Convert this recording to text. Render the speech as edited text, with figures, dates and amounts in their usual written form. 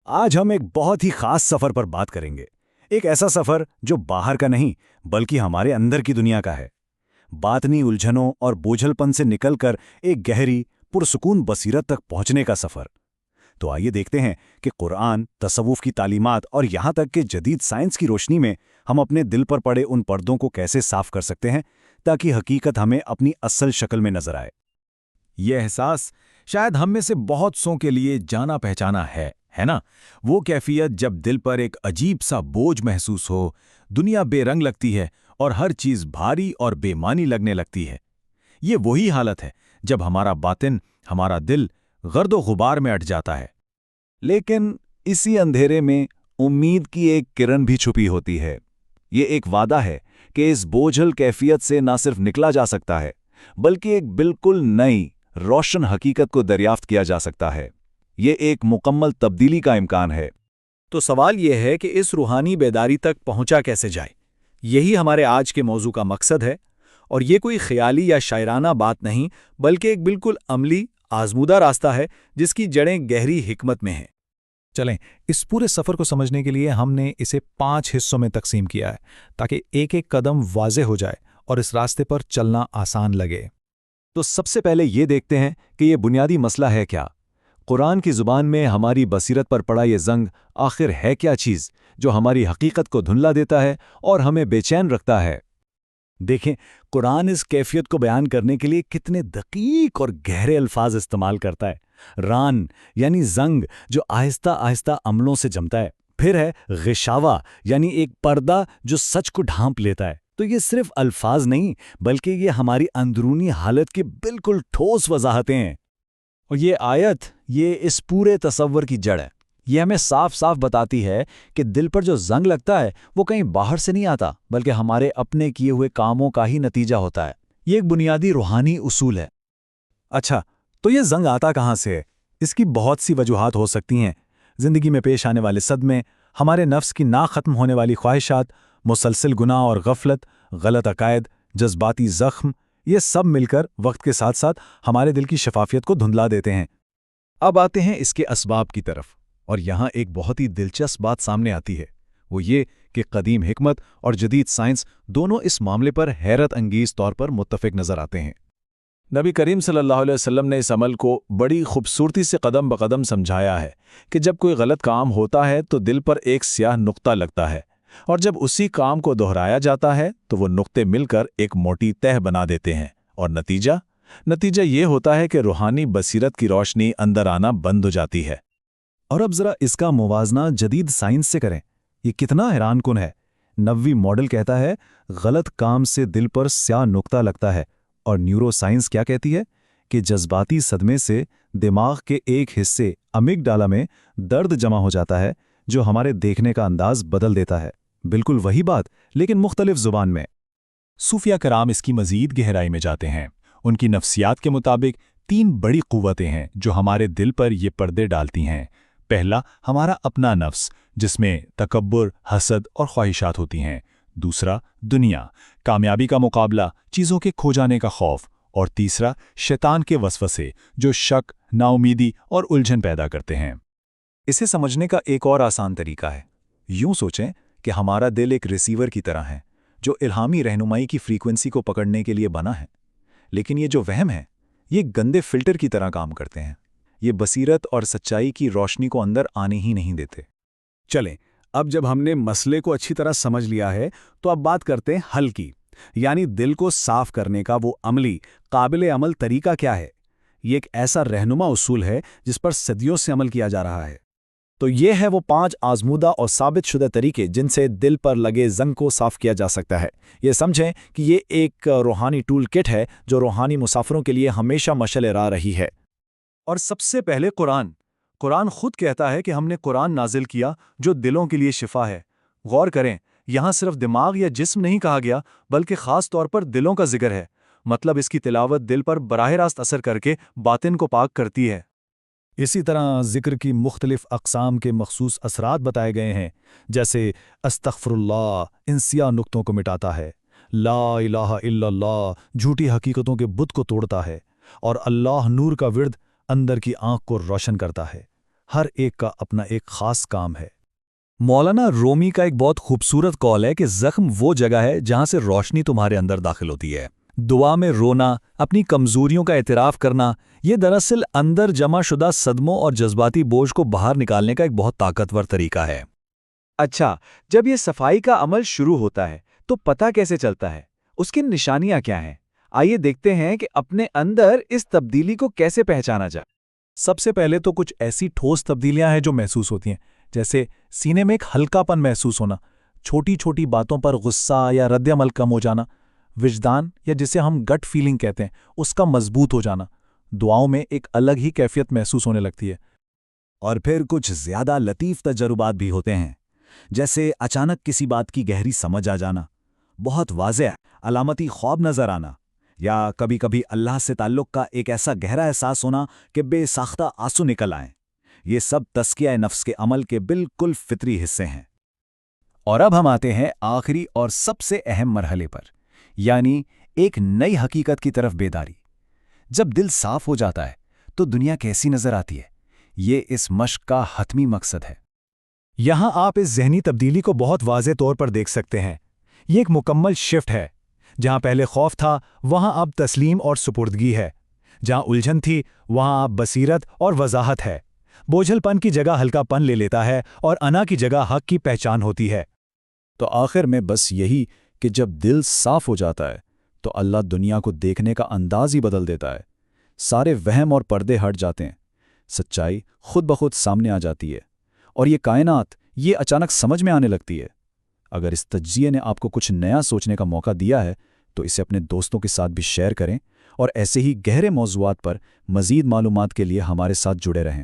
آج ہم ایک بہت ہی خاص سفر پر بات کریں گے۔ ایک ایسا سفر جو باہر کا نہیں بلکہ ہمارے اندر کی دنیا کا ہے، باطنی الجھنوں اور بوجھل پن سے نکل کر ایک گہری پرسکون بصیرت تک پہنچنے کا سفر۔ تو آئیے دیکھتے ہیں کہ قرآن، تصوف کی تعلیمات اور یہاں تک کہ جدید سائنس کی روشنی میں ہم اپنے دل پر پڑے ان پردوں کو کیسے صاف کر سکتے ہیں تاکہ حقیقت ہمیں اپنی اصل شکل میں نظر آئے۔ یہ احساس شاید ہم میں سے بہت سوں کے لیے جانا پہچانا ہے نا؟ وہ کیفیت جب دل پر ایک عجیب سا بوجھ محسوس ہو، دنیا بے رنگ لگتی ہے اور ہر چیز بھاری اور بے معنی لگنے لگتی ہے۔ یہ وہی حالت ہے جب ہمارا باطن، ہمارا دل گرد و غبار میں اٹ جاتا ہے۔ لیکن اسی اندھیرے میں امید کی ایک کرن بھی چھپی ہوتی ہے۔ یہ ایک وعدہ ہے کہ اس بوجھل کیفیت سے نہ صرف نکلا جا سکتا ہے بلکہ ایک بالکل نئی، روشن حقیقت کو دریافت کیا جا سکتا ہے۔ یہ ایک مکمل تبدیلی کا امکان ہے۔ تو سوال یہ ہے کہ اس روحانی بیداری تک پہنچا کیسے جائے؟ یہی ہمارے آج کے موضوع کا مقصد ہے، اور یہ کوئی خیالی یا شاعرانہ بات نہیں بلکہ ایک بالکل عملی، آزمودہ راستہ ہے جس کی جڑیں گہری حکمت میں ہیں۔ چلیں، اس پورے سفر کو سمجھنے کے لیے ہم نے اسے 5 حصوں میں تقسیم کیا ہے تاکہ ایک ایک قدم واضح ہو جائے اور اس راستے پر چلنا آسان لگے۔ تو سب سے پہلے یہ دیکھتے ہیں کہ یہ بنیادی مسئلہ ہے کیا؟ قرآن کی زبان میں ہماری بصیرت پر پڑا یہ زنگ آخر ہے کیا چیز جو ہماری حقیقت کو دھندلا دیتا ہے اور ہمیں بے چین رکھتا ہے؟ دیکھیں، قرآن اس کیفیت کو بیان کرنے کے لیے کتنے دقیق اور گہرے الفاظ استعمال کرتا ہے۔ ران یعنی زنگ جو آہستہ آہستہ عملوں سے جمتا ہے، پھر ہے غشاوہ یعنی ایک پردہ جو سچ کو ڈھانپ لیتا ہے۔ تو یہ صرف الفاظ نہیں بلکہ یہ ہماری اندرونی حالت کی بالکل ٹھوس وضاحتیں ہیں۔ اور یہ آیت، یہ اس پورے تصور کی جڑ ہے۔ یہ ہمیں صاف صاف بتاتی ہے کہ دل پر جو زنگ لگتا ہے وہ کہیں باہر سے نہیں آتا بلکہ ہمارے اپنے کیے ہوئے کاموں کا ہی نتیجہ ہوتا ہے۔ یہ ایک بنیادی روحانی اصول ہے۔ اچھا، تو یہ زنگ آتا کہاں سے ہے؟ اس کی بہت سی وجوہات ہو سکتی ہیں۔ زندگی میں پیش آنے والے صدمے، ہمارے نفس کی نہ ختم ہونے والی خواہشات، مسلسل گناہ اور غفلت، غلط عقائد، جذباتی زخم، یہ سب مل کر وقت کے ساتھ ساتھ ہمارے دل کی شفافیت کو دھندلا دیتے ہیں۔ اب آتے ہیں اس کے اسباب کی طرف، اور یہاں ایک بہت ہی دلچسپ بات سامنے آتی ہے۔ وہ یہ کہ قدیم حکمت اور جدید سائنس دونوں اس معاملے پر حیرت انگیز طور پر متفق نظر آتے ہیں۔ نبی کریم صلی اللہ علیہ وسلم نے اس عمل کو بڑی خوبصورتی سے قدم بقدم سمجھایا ہے کہ جب کوئی غلط کام ہوتا ہے تو دل پر ایک سیاہ نقطہ لگتا ہے، اور جب اسی کام کو دہرایا جاتا ہے تو وہ نقطے مل کر ایک موٹی تہ بنا دیتے ہیں، اور نتیجہ یہ ہوتا ہے کہ روحانی بصیرت کی روشنی اندر آنا بند ہو جاتی ہے۔ اور اب ذرا اس کا موازنہ جدید سائنس سے کریں۔ یہ کتنا حیران کن ہے۔ نووی ماڈل کہتا ہے غلط کام سے دل پر سیاہ نقطہ لگتا ہے، اور نیورو سائنس کیا کہتی ہے کہ جذباتی صدمے سے دماغ کے ایک حصے امیگڈالا میں درد جمع ہو جاتا ہے جو ہمارے دیکھنے کا انداز بدل دیتا ہے۔ بالکل وہی بات لیکن مختلف زبان میں۔ صوفیہ کرام اس کی مزید گہرائی میں جاتے ہیں۔ ان کی نفسیات کے مطابق 3 بڑی قوتیں ہیں جو ہمارے دل پر یہ پردے ڈالتی ہیں۔ پہلا، ہمارا اپنا نفس جس میں تکبر، حسد اور خواہشات ہوتی ہیں۔ دوسرا، دنیا، کامیابی کا مقابلہ، چیزوں کے کھو جانے کا خوف۔ اور تیسرا، شیطان کے وسوسے جو شک، نا امیدی اور الجھن پیدا کرتے ہیں۔ اسے سمجھنے کا ایک اور آسان طریقہ ہے۔ یوں سوچیں کہ ہمارا دل ایک ریسیور کی طرح ہے جو الہامی رہنمائی کی فریکوینسی کو پکڑنے کے لیے بنا ہے، لیکن یہ جو وہم ہے یہ گندے فلٹر کی طرح کام کرتے ہیں۔ یہ بصیرت اور سچائی کی روشنی کو اندر آنے ہی نہیں دیتے۔ چلیں، اب جب ہم نے مسئلے کو اچھی طرح سمجھ لیا ہے تو اب بات کرتے ہیں حل کی، یعنی دل کو صاف کرنے کا وہ عملی، قابل عمل طریقہ کیا ہے؟ یہ ایک ایسا رہنما اصول ہے جس پر صدیوں سے عمل کیا جا رہا ہے۔ تو یہ ہے وہ 5 آزمودہ اور ثابت شدہ طریقے جن سے دل پر لگے زنگ کو صاف کیا جا سکتا ہے۔ یہ سمجھیں کہ یہ ایک روحانی ٹول کٹ ہے جو روحانی مسافروں کے لیے ہمیشہ مشعل راہ رہی ہے۔ اور سب سے پہلے قرآن خود کہتا ہے کہ ہم نے قرآن نازل کیا جو دلوں کے لیے شفا ہے۔ غور کریں، یہاں صرف دماغ یا جسم نہیں کہا گیا بلکہ خاص طور پر دلوں کا ذکر ہے۔ مطلب اس کی تلاوت دل پر براہ راست اثر کر کے باطن کو پاک کرتی ہے۔ اسی طرح ذکر کی مختلف اقسام کے مخصوص اثرات بتائے گئے ہیں، جیسے استغفر اللہ ان سیاہ نقطوں کو مٹاتا ہے، لا الہ الا اللہ جھوٹی حقیقتوں کے بت کو توڑتا ہے، اور اللہ نور کا ورد اندر کی آنکھ کو روشن کرتا ہے۔ ہر ایک کا اپنا ایک خاص کام ہے۔ مولانا رومی کا ایک بہت خوبصورت قول ہے کہ زخم وہ جگہ ہے جہاں سے روشنی تمہارے اندر داخل ہوتی ہے۔ دعا میں رونا، اپنی کمزوریوں کا اعتراف کرنا، یہ دراصل اندر جمع شدہ صدموں اور جذباتی بوجھ کو باہر نکالنے کا ایک بہت طاقتور طریقہ ہے۔ اچھا، جب یہ صفائی کا عمل شروع ہوتا ہے تو پتہ کیسے چلتا ہے؟ اس کی نشانیاں کیا ہیں؟ آئیے دیکھتے ہیں کہ اپنے اندر اس تبدیلی کو کیسے پہچانا جائے۔ سب سے پہلے تو کچھ ایسی ٹھوس تبدیلیاں ہیں جو محسوس ہوتی ہیں، جیسے سینے میں ایک ہلکا پن محسوس ہونا، چھوٹی چھوٹی باتوں پر غصہ یا رد عمل کم ہو جانا، وجدان یا جسے ہم گٹ فیلنگ کہتے ہیں اس کا مضبوط ہو جانا، دعاؤں میں ایک الگ ہی کیفیت محسوس ہونے لگتی ہے۔ اور پھر کچھ زیادہ لطیف تجربات بھی ہوتے ہیں، جیسے اچانک کسی بات کی گہری سمجھ آ جانا، بہت واضح علامتی خواب نظر آنا، یا کبھی کبھی اللہ سے تعلق کا ایک ایسا گہرا احساس ہونا کہ بے ساختہ آنسو نکل آئیں۔ یہ سب تزکیہ نفس کے عمل کے بالکل فطری حصے ہیں۔ اور اب ہم آتے ہیں آخری اور سب سے اہم مرحلے پر، یعنی ایک نئی حقیقت کی طرف بیداری۔ جب دل صاف ہو جاتا ہے تو دنیا کیسی نظر آتی ہے؟ یہ اس مشق کا حتمی مقصد ہے۔ یہاں آپ اس ذہنی تبدیلی کو بہت واضح طور پر دیکھ سکتے ہیں۔ یہ ایک مکمل شفٹ ہے۔ جہاں پہلے خوف تھا وہاں اب تسلیم اور سپردگی ہے، جہاں الجھن تھی وہاں اب بصیرت اور وضاحت ہے، بوجھل پن کی جگہ ہلکا پن لے لیتا ہے اور انا کی جگہ حق کی پہچان ہوتی ہے۔ تو آخر میں بس یہی کہ جب دل صاف ہو جاتا ہے تو اللہ دنیا کو دیکھنے کا انداز ہی بدل دیتا ہے۔ سارے وہم اور پردے ہٹ جاتے ہیں، سچائی خود بخود سامنے آ جاتی ہے، اور یہ کائنات یہ اچانک سمجھ میں آنے لگتی ہے۔ اگر اس تجزیے نے آپ کو کچھ نیا سوچنے کا موقع دیا ہے تو اسے اپنے دوستوں کے ساتھ بھی شیئر کریں، اور ایسے ہی گہرے موضوعات پر مزید معلومات کے لیے ہمارے ساتھ جڑے رہیں۔